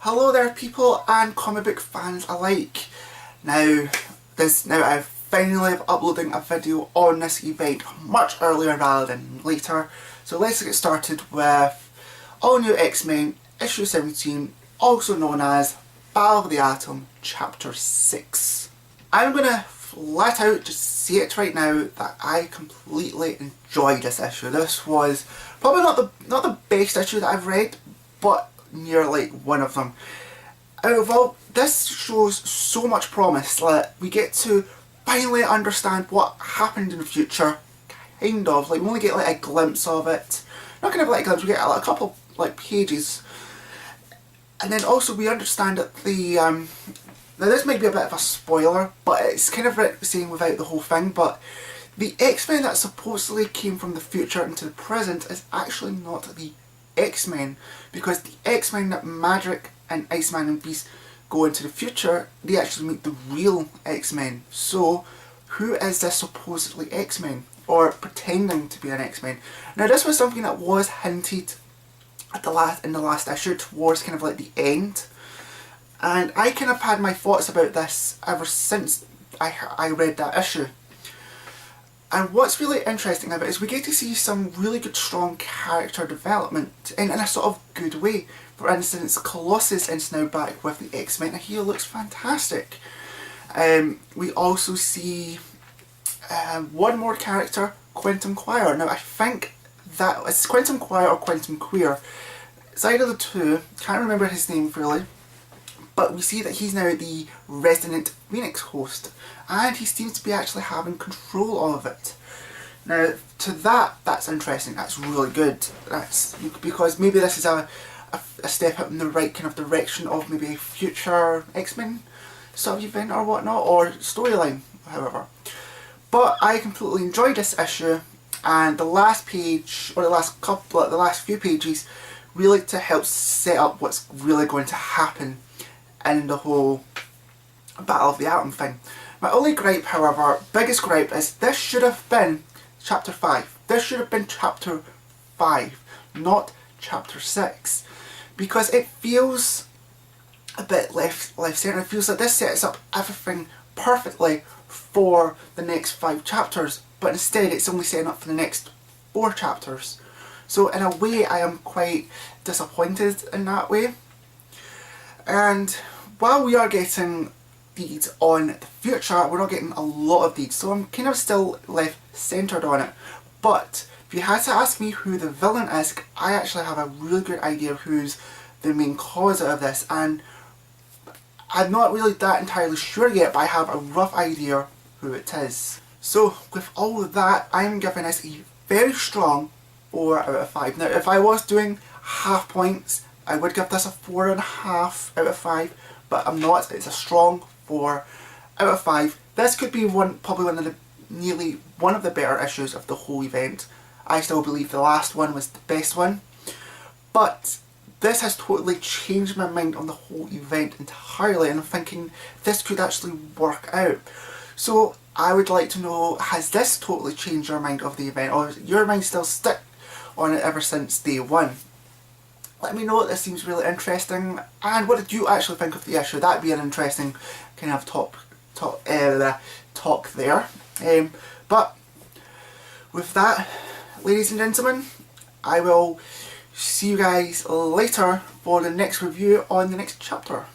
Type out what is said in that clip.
Hello there people and comic book fans alike. Now I'm finally uploading a video on this event much earlier rather than later. So let's get started with All New X-Men issue 17, also known as Battle of the Atom chapter 6. I'm gonna flat out just say it right now that I completely enjoyed this issue. This was probably not the best issue that I've read, but near like one of them. Out of all, this shows so much promise that we get to finally understand what happened in the future, kind of. Like we only get like a glimpse of it. Not kind of like a glimpse, we get like a couple like pages. And then also we understand that the now this might be a bit of a spoiler, but it's kind of saying without the whole thing, but the X-Men that supposedly came from the future into the present is actually not the X-Men, because the X-Men that Magik and Iceman and Beast go into the future, they actually meet the real X-Men. So who is this supposedly X-Men, or pretending to be an X-Men? Now this was something that was hinted at in the last issue towards kind of like the end, and I kind of had my thoughts about this ever since I read that issue. And what's really interesting about it is we get to see some really good strong character development in a sort of good way. For instance, Colossus is now back with the X-Men and he looks fantastic. We also see one more character, Quantum Quire. Now I think that it's Quantum Quire or Quantum Queer. It's either the two, can't remember his name really. But we see that he's now the resident Phoenix host, and he seems to be actually having control of it. Now, to that's interesting. That's really good. That's because maybe this is a step up in the right kind of direction of maybe a future X-Men sort of event or whatnot, or storyline, however. But I completely enjoyed this issue, and the last page, or the last few pages, really to help set up what's really going to happen in the whole Battle of the Atom thing. My only gripe, however, biggest gripe, is this should have been chapter 5. This should have been chapter 5, not chapter 6. Because it feels a bit left-centered. It feels like this sets up everything perfectly for the next 5 chapters, but instead it's only setting up for the next 4 chapters. So in a way I am quite disappointed in that way. And while we are getting deeds on the future, we're not getting a lot of deeds, so I'm kind of still left centred on it. But if you had to ask me who the villain is, I actually have a really good idea of who's the main cause of this, and I'm not really that entirely sure yet, but I have a rough idea who it is. So with all of that, I'm giving this a very strong 4 out of 5. Now if I was doing half points, I would give this a 4.5 out of 5, but I'm not. It's a strong 4 out of 5. This could be probably nearly one of the better issues of the whole event. I still believe the last one was the best one, but this has totally changed my mind on the whole event entirely, and I'm thinking this could actually work out. So I would like to know, has this totally changed your mind of the event, or your mind still stuck on it ever since day one? Let me know. This seems really interesting, and what did you actually think of the issue? That'd be an interesting kind of talk there. But with that, ladies and gentlemen, I will see you guys later for the next review on the next chapter.